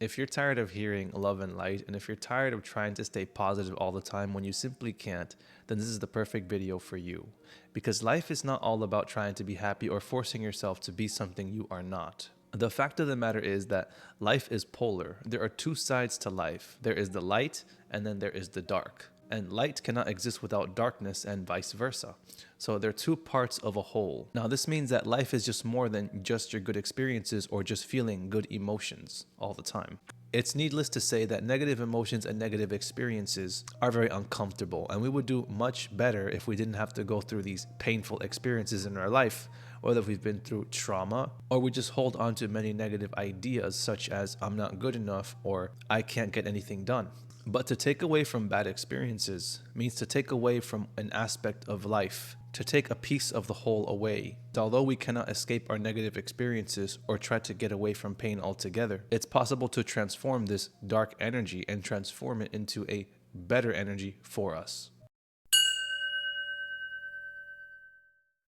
If you're tired of hearing love and light, and if you're tired of trying to stay positive all the time when you simply can't, then this is the perfect video for you. Because life is not all about trying to be happy or forcing yourself to be something you are not. The fact of the matter is that life is polar. There are two sides to life. There is the light, and then there is the dark. And light cannot exist without darkness, and vice versa. So they're two parts of a whole. Now this means that life is just more than just your good experiences or just feeling good emotions all the time. It's needless to say that negative emotions and negative experiences are very uncomfortable, and we would do much better if we didn't have to go through these painful experiences in our life, whether we've been through trauma or we just hold on to many negative ideas such as I'm not good enough or I can't get anything done. But to take away from bad experiences means to take away from an aspect of life, to take a piece of the whole away. Although we cannot escape our negative experiences or try to get away from pain altogether, it's possible to transform this dark energy and transform it into a better energy for us.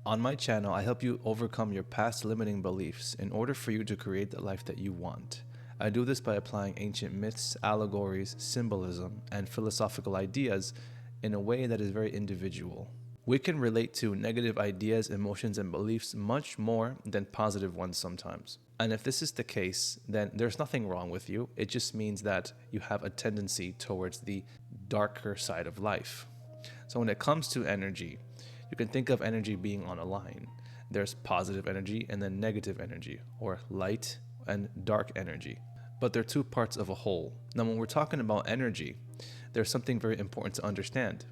On my channel, I help you overcome your past limiting beliefs in order for you to create the life that you want. I do this by applying ancient myths, allegories, symbolism, and philosophical ideas in a way that is very individual. We can relate to negative ideas, emotions, and beliefs much more than positive ones sometimes. And if this is the case, then there's nothing wrong with you. It just means that you have a tendency towards the darker side of life. So when it comes to energy, you can think of energy being on a line. There's positive energy and then negative energy, or light and dark energy. But they're two parts of a whole. Now, when we're talking about energy, there's something very important to understand.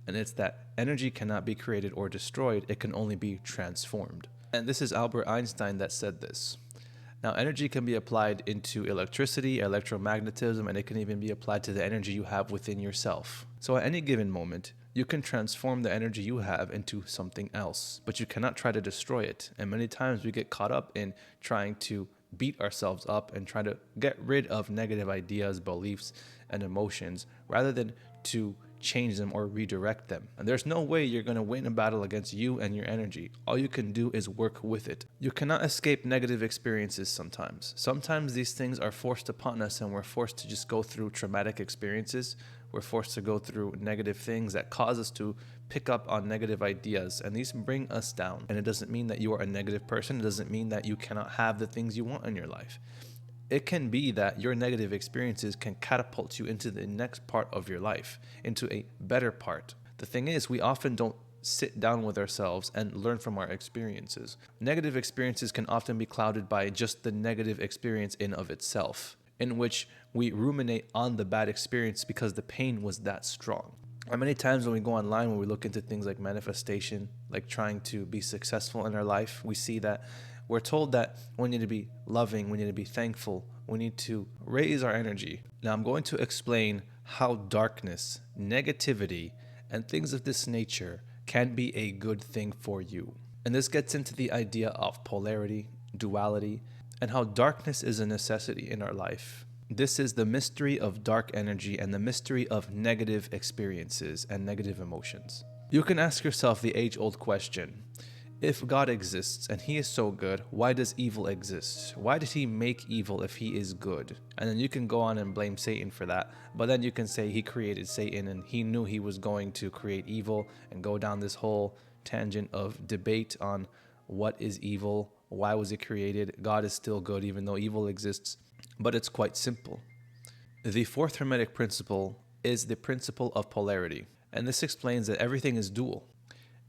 And it's that energy cannot be created or destroyed. It can only be transformed. And this is Albert Einstein that said this. Now, energy can be applied into electricity, electromagnetism, and it can even be applied to the energy you have within yourself. So at any given moment, you can transform the energy you have into something else, but you cannot try to destroy it. And many times we get caught up in trying to beat ourselves up and try to get rid of negative ideas, beliefs, and emotions rather than to change them or redirect them. And there's no way you're going to win a battle against you and your energy. All you can do is work with it. You cannot escape negative experiences sometimes. Sometimes these things are forced upon us and we're forced to just go through traumatic experiences. We're forced to go through negative things that cause us to pick up on negative ideas, and these bring us down. And it doesn't mean that you are a negative person. It doesn't mean that you cannot have the things you want in your life. It can be that your negative experiences can catapult you into the next part of your life, into a better part. The thing is, we often don't sit down with ourselves and learn from our experiences. Negative experiences can often be clouded by just the negative experience in of itself, in which we ruminate on the bad experience because the pain was that strong. And many times when we go online, when we look into things like manifestation, like trying to be successful in our life, we see that we're told that we need to be loving, we need to be thankful, we need to raise our energy. Now I'm going to explain how darkness, negativity, and things of this nature can be a good thing for you. And this gets into the idea of polarity, duality, and how darkness is a necessity in our life. This is the mystery of dark energy and the mystery of negative experiences and negative emotions. You can ask yourself the age-old question. If God exists and he is so good, why does evil exist? Why did he make evil if he is good? And then you can go on and blame Satan for that. But then you can say he created Satan and he knew he was going to create evil, and go down this whole tangent of debate on what is evil, why was it created? God is still good even though evil exists. But it's quite simple. The fourth Hermetic principle is the principle of polarity. And this explains that everything is dual.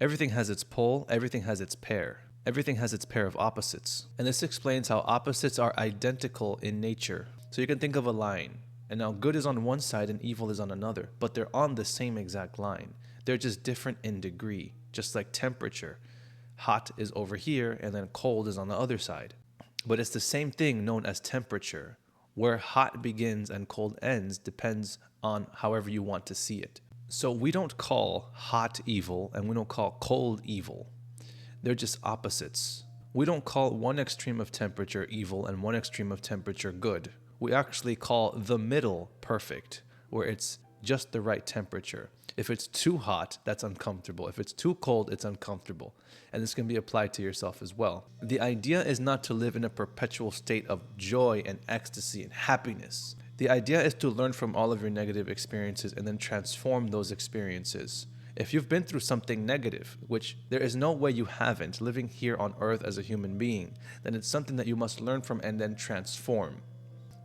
Everything has its pole, everything has its pair. Everything has its pair of opposites. And this explains how opposites are identical in nature. So you can think of a line, and now good is on one side and evil is on another, but they're on the same exact line. They're just different in degree, just like temperature. Hot is over here and then cold is on the other side. But it's the same thing known as temperature. Where hot begins and cold ends depends on however you want to see it. So we don't call hot evil and we don't call cold evil. They're just opposites. We don't call one extreme of temperature evil and one extreme of temperature good. We actually call the middle perfect, where it's just the right temperature. If it's too hot, that's uncomfortable. If it's too cold, it's uncomfortable. And this can be applied to yourself as well. The idea is not to live in a perpetual state of joy and ecstasy and happiness. The idea is to learn from all of your negative experiences and then transform those experiences. If you've been through something negative, which there is no way you haven't, living here on earth as a human being, then it's something that you must learn from and then transform.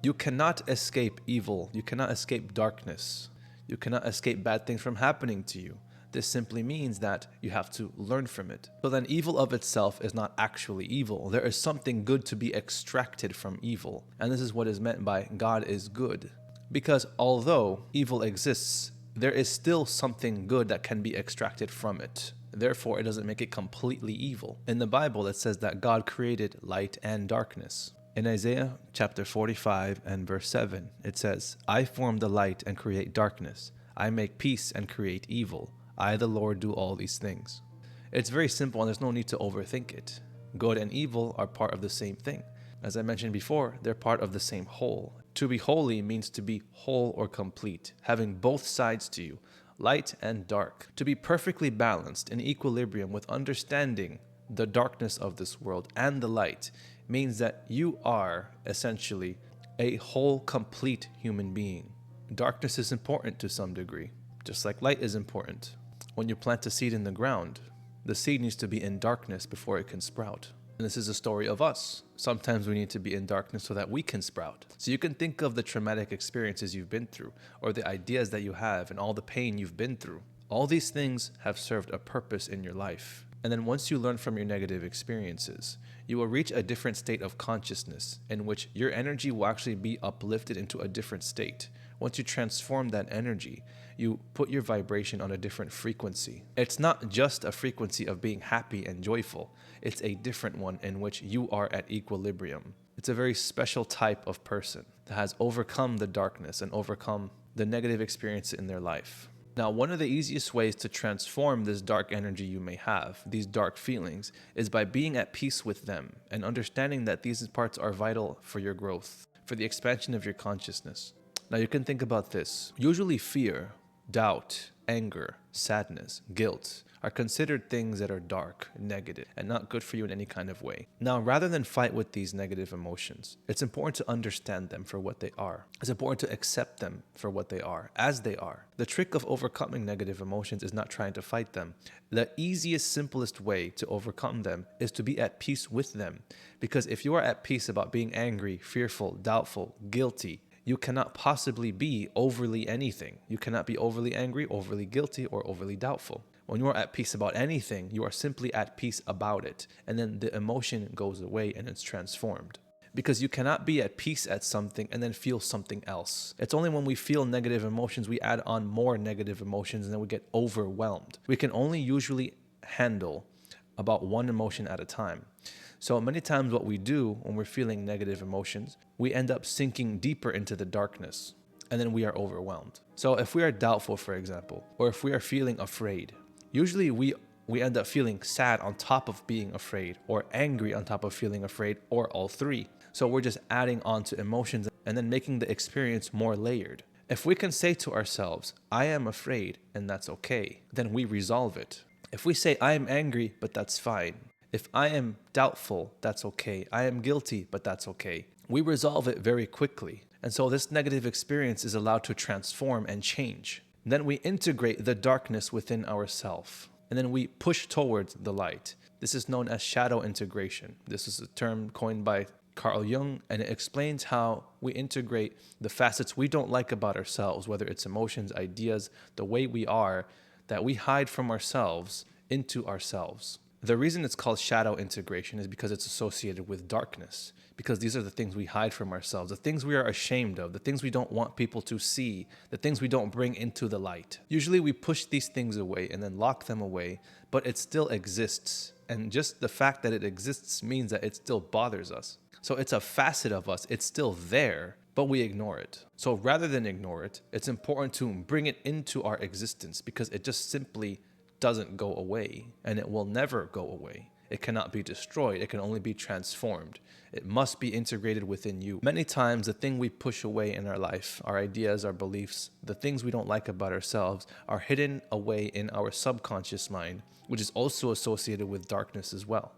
You cannot escape evil. You cannot escape darkness. You cannot escape bad things from happening to you. This simply means that you have to learn from it. So then evil of itself is not actually evil. There is something good to be extracted from evil. And this is what is meant by God is good. Because although evil exists, there is still something good that can be extracted from it. Therefore, it doesn't make it completely evil. In the Bible, it says that God created light and darkness. In Isaiah chapter 45 and verse 7, it says, I form the light and create darkness. I make peace and create evil. I, the Lord, do all these things. It's very simple and there's no need to overthink it. Good and evil are part of the same thing. As I mentioned before, they're part of the same whole. To be holy means to be whole or complete, having both sides to you, light and dark. To be perfectly balanced in equilibrium with understanding the darkness of this world and the light means that you are essentially a whole, complete human being. Darkness is important to some degree, just like light is important. When you plant a seed in the ground, the seed needs to be in darkness before it can sprout. And this is a story of us. Sometimes we need to be in darkness so that we can sprout. So you can think of the traumatic experiences you've been through, or the ideas that you have, and all the pain you've been through. All these things have served a purpose in your life. And then once you learn from your negative experiences, you will reach a different state of consciousness in which your energy will actually be uplifted into a different state. Once you transform that energy, you put your vibration on a different frequency. It's not just a frequency of being happy and joyful. It's a different one in which you are at equilibrium. It's a very special type of person that has overcome the darkness and overcome the negative experience in their life. Now, one of the easiest ways to transform this dark energy you may have, these dark feelings, is by being at peace with them and understanding that these parts are vital for your growth, for the expansion of your consciousness. Now, you can think about this. Usually fear, doubt, anger, sadness, guilt are considered things that are dark, negative, and not good for you in any kind of way. Now, rather than fight with these negative emotions, it's important to understand them for what they are. It's important to accept them for what they are, as they are. The trick of overcoming negative emotions is not trying to fight them. The easiest, simplest way to overcome them is to be at peace with them. Because if you are at peace about being angry, fearful, doubtful, guilty, you cannot possibly be overly anything. You cannot be overly angry, overly guilty, or overly doubtful. When you are at peace about anything, you are simply at peace about it. And then the emotion goes away and it's transformed. Because you cannot be at peace at something and then feel something else. It's only when we feel negative emotions, we add on more negative emotions and then we get overwhelmed. We can only usually handle about one emotion at a time. So many times what we do when we're feeling negative emotions, we end up sinking deeper into the darkness and then we are overwhelmed. So if we are doubtful, for example, or if we are feeling afraid, usually we end up feeling sad on top of being afraid, or angry on top of feeling afraid, or all three. So we're just adding on to emotions and then making the experience more layered. If we can say to ourselves, I am afraid and that's okay, then we resolve it. If we say, I am angry, but that's fine. If I am doubtful, that's okay. I am guilty, but that's okay. We resolve it very quickly. And so this negative experience is allowed to transform and change. Then we integrate the darkness within ourselves. And then we push towards the light. This is known as shadow integration. This is a term coined by Carl Jung, and it explains how we integrate the facets we don't like about ourselves, whether it's emotions, ideas, the way we are, that we hide from ourselves into ourselves. The reason it's called shadow integration is because it's associated with darkness, because these are the things we hide from ourselves, the things we are ashamed of, the things we don't want people to see, the things we don't bring into the light. Usually we push these things away and then lock them away, but it still exists. And just the fact that it exists means that it still bothers us. So it's a facet of us, it's still there, but we ignore it. So rather than ignore it, it's important to bring it into our existence because it just simply doesn't go away, and it will never go away. It cannot be destroyed. It can only be transformed. It must be integrated within you. Many times, the thing we push away in our life, our ideas, our beliefs, the things we don't like about ourselves, are hidden away in our subconscious mind, which is also associated with darkness as well,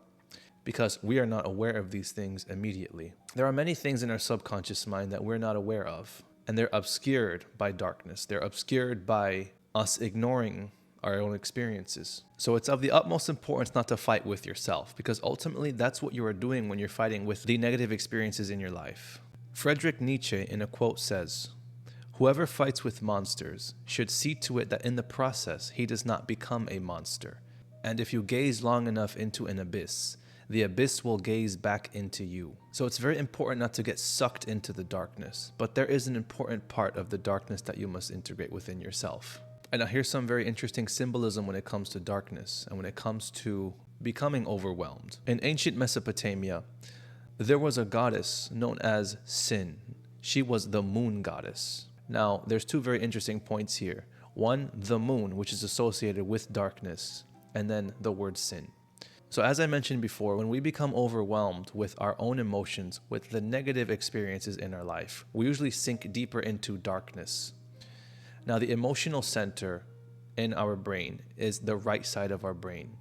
because we are not aware of these things immediately. There are many things in our subconscious mind that we're not aware of, and they're obscured by darkness. They're obscured by us ignoring our own experiences. So it's of the utmost importance not to fight with yourself, because ultimately that's what you are doing when you're fighting with the negative experiences in your life. Friedrich Nietzsche in a quote says, "Whoever fights with monsters should see to it that in the process he does not become a monster. And if you gaze long enough into an abyss, the abyss will gaze back into you." So it's very important not to get sucked into the darkness, but there is an important part of the darkness that you must integrate within yourself. And now here's some very interesting symbolism when it comes to darkness and when it comes to becoming overwhelmed. In ancient Mesopotamia, there was a goddess known as Sin. She was the moon goddess. Now, there's two very interesting points here. One, the moon, which is associated with darkness, and then the word sin. So as I mentioned before, when we become overwhelmed with our own emotions, with the negative experiences in our life, we usually sink deeper into darkness. Now, the emotional center in our brain is the right side of our brain.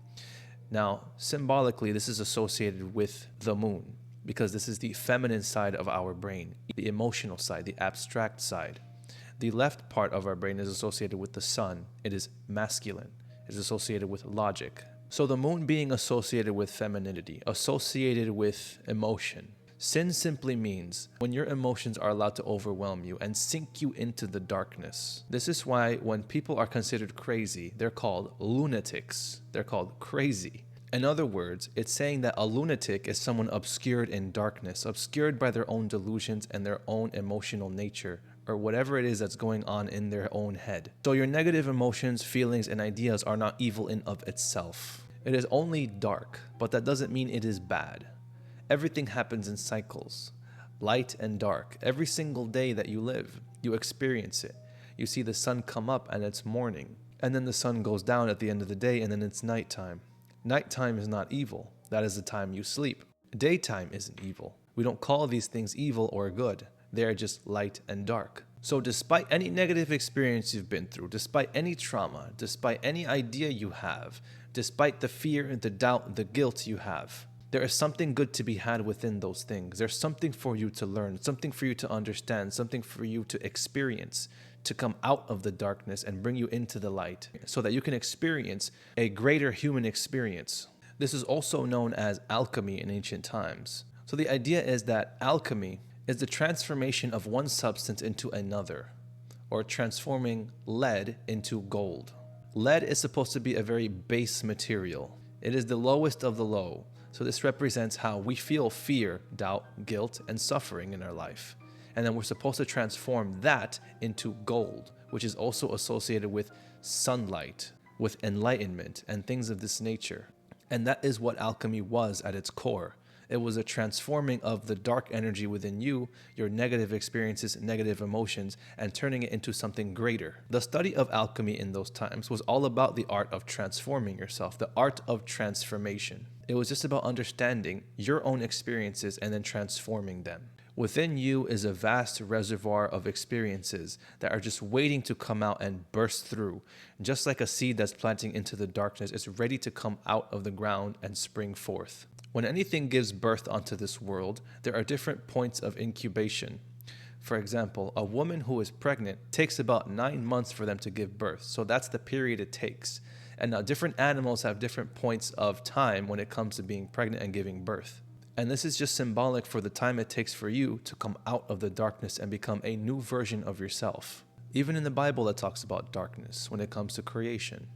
Now, symbolically, this is associated with the moon because this is the feminine side of our brain, the emotional side, the abstract side. The left part of our brain is associated with the sun. It is masculine. It is associated with logic. So the moon being associated with femininity, associated with emotion. Sin simply means when your emotions are allowed to overwhelm you and sink you into the darkness. This is why when people are considered crazy, they're called lunatics. They're called crazy. In other words, it's saying that a lunatic is someone obscured in darkness, obscured by their own delusions and their own emotional nature, or whatever it is that's going on in their own head. So your negative emotions, feelings, and ideas are not evil in of itself. It is only dark, but that doesn't mean it is bad. Everything happens in cycles, light and dark. Every single day that you live, you experience it. You see the sun come up and it's morning, and then the sun goes down at the end of the day and then it's nighttime. Nighttime is not evil. That is the time you sleep. Daytime isn't evil. We don't call these things evil or good. They are just light and dark. So despite any negative experience you've been through, despite any trauma, despite any idea you have, despite the fear, the doubt, the guilt you have, there is something good to be had within those things. There's something for you to learn, something for you to understand, something for you to experience, to come out of the darkness and bring you into the light so that you can experience a greater human experience. This is also known as alchemy in ancient times. So the idea is that alchemy is the transformation of one substance into another, or transforming lead into gold. Lead is supposed to be a very base material. It is the lowest of the low. So this represents how we feel fear, doubt, guilt, and suffering in our life. And then we're supposed to transform that into gold, which is also associated with sunlight, with enlightenment, and things of this nature. And that is what alchemy was at its core. It was a transforming of the dark energy within you, your negative experiences, negative emotions, and turning it into something greater. The study of alchemy in those times was all about the art of transforming yourself, the art of transformation. It was just about understanding your own experiences and then transforming them. Within you is a vast reservoir of experiences that are just waiting to come out and burst through. Just like a seed that's planting into the darkness is ready to come out of the ground and spring forth. When anything gives birth onto this world, there are different points of incubation. For example, a woman who is pregnant takes about 9 months for them to give birth. So that's the period it takes. And now different animals have different points of time when it comes to being pregnant and giving birth. And this is just symbolic for the time it takes for you to come out of the darkness and become a new version of yourself. Even in the Bible, it talks about darkness when it comes to creation.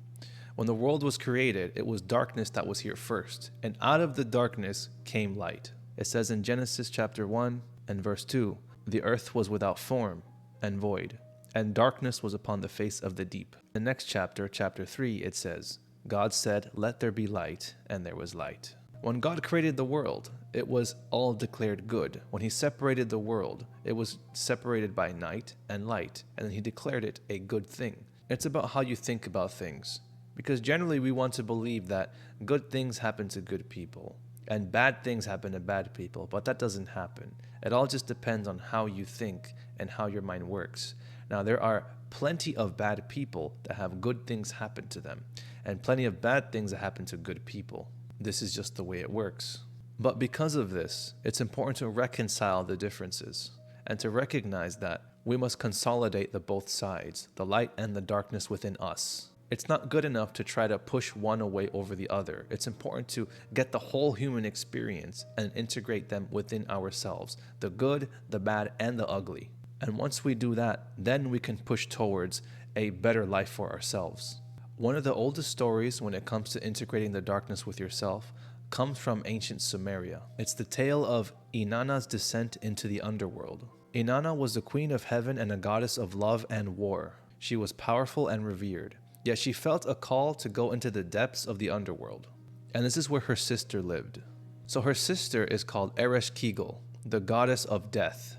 When the world was created, it was darkness that was here first, and out of the darkness came light. It says in Genesis chapter 1 and verse 2, "The earth was without form and void, and darkness was upon the face of the deep." The next chapter, chapter 3, it says, "God said, 'Let there be light,' and there was light." When God created the world, it was all declared good. When he separated the world, it was separated by night and light, and then he declared it a good thing. It's about how you think about things. Because generally we want to believe that good things happen to good people and bad things happen to bad people, but that doesn't happen. It all just depends on how you think and how your mind works. Now, there are plenty of bad people that have good things happen to them, and plenty of bad things that happen to good people. This is just the way it works. But because of this, it's important to reconcile the differences and to recognize that we must consolidate the both sides, the light and the darkness within us. It's not good enough to try to push one away over the other. It's important to get the whole human experience and integrate them within ourselves, the good, the bad, and the ugly. And once we do that, then we can push towards a better life for ourselves. One of the oldest stories when it comes to integrating the darkness with yourself comes from ancient Sumeria. It's the tale of Inanna's descent into the underworld. Inanna was the queen of heaven and a goddess of love and war. She was powerful and revered. Yet she felt a call to go into the depths of the underworld. And this is where her sister lived. So her sister is called Ereshkigal, the goddess of death.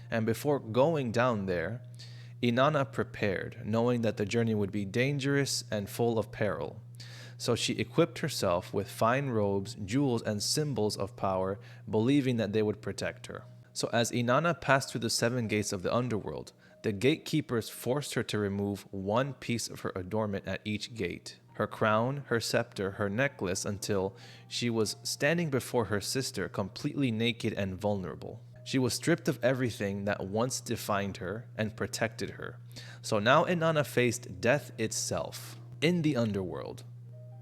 And before going down there, Inanna prepared, knowing that the journey would be dangerous and full of peril. So she equipped herself with fine robes, jewels, and symbols of power, believing that they would protect her. So as Inanna passed through the 7 gates of the underworld, the gatekeepers forced her to remove one piece of her adornment at each gate, her crown, her scepter, her necklace, until she was standing before her sister completely naked and vulnerable. She was stripped of everything that once defined her and protected her. So now Inanna faced death itself in the underworld,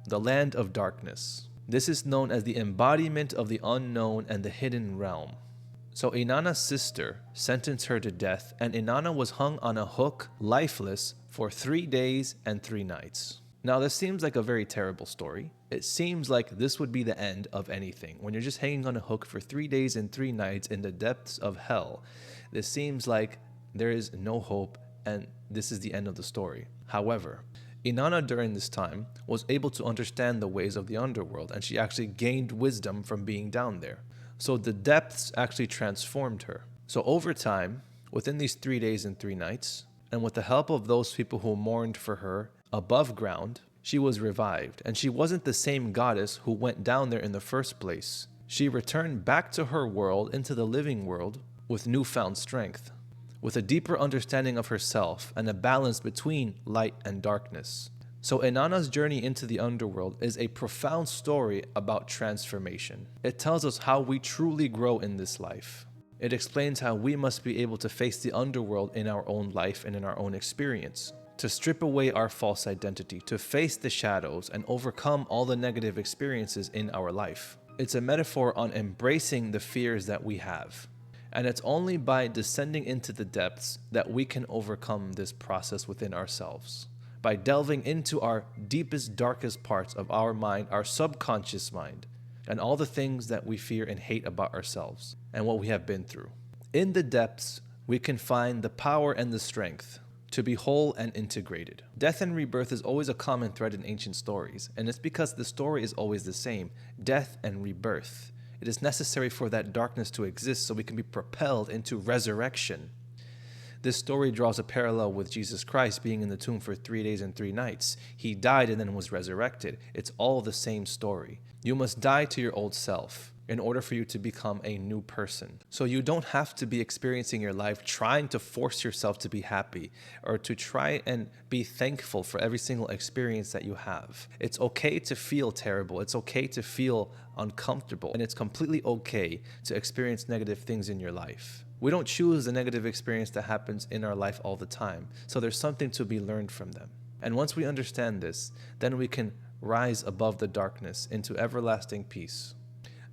the land of darkness. This is known as the embodiment of the unknown and the hidden realm. So Inanna's sister sentenced her to death, and Inanna was hung on a hook, lifeless, for 3 days and 3 nights. Now this seems like a very terrible story. It seems like this would be the end of anything. When you're just hanging on a hook for 3 days and 3 nights in the depths of hell, this seems like there is no hope and this is the end of the story. However, Inanna during this time was able to understand the ways of the underworld, and she actually gained wisdom from being down there. So the depths actually transformed her. So over time, within these 3 days and 3 nights, and with the help of those people who mourned for her above ground, she was revived. And she wasn't the same goddess who went down there in the first place. She returned back to her world, into the living world, with newfound strength, with a deeper understanding of herself and a balance between light and darkness. So Inanna's journey into the underworld is a profound story about transformation. It tells us how we truly grow in this life. It explains how we must be able to face the underworld in our own life and in our own experience, to strip away our false identity, to face the shadows and overcome all the negative experiences in our life. It's a metaphor on embracing the fears that we have. And it's only by descending into the depths that we can overcome this process within ourselves. By delving into our deepest, darkest parts of our mind, our subconscious mind, and all the things that we fear and hate about ourselves and what we have been through. In the depths, we can find the power and the strength to be whole and integrated. Death and rebirth is always a common thread in ancient stories, and it's because the story is always the same: death and rebirth. It is necessary for that darkness to exist so we can be propelled into resurrection. This story draws a parallel with Jesus Christ being in the tomb for 3 days and 3 nights. He died and then was resurrected. It's all the same story. You must die to your old self in order for you to become a new person. So you don't have to be experiencing your life trying to force yourself to be happy or to try and be thankful for every single experience that you have. It's okay to feel terrible. It's okay to feel uncomfortable. And it's completely okay to experience negative things in your life. We don't choose the negative experience that happens in our life all the time. So there's something to be learned from them. And once we understand this, then we can rise above the darkness into everlasting peace.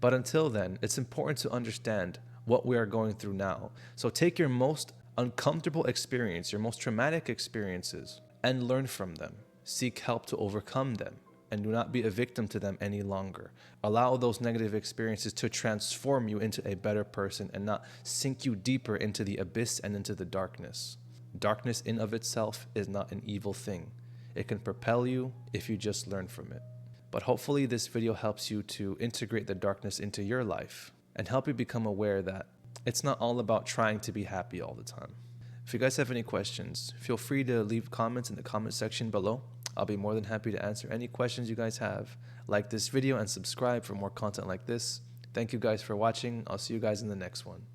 But until then, it's important to understand what we are going through now. So take your most uncomfortable experience, your most traumatic experiences, and learn from them. Seek help to overcome them, and do not be a victim to them any longer. Allow those negative experiences to transform you into a better person and not sink you deeper into the abyss and into the darkness. Darkness in of itself is not an evil thing. It can propel you if you just learn from it. But hopefully this video helps you to integrate the darkness into your life and help you become aware that it's not all about trying to be happy all the time. If you guys have any questions, feel free to leave comments in the comment section below. I'll be more than happy to answer any questions you guys have. Like this video and subscribe for more content like this. Thank you guys for watching. I'll see you guys in the next one.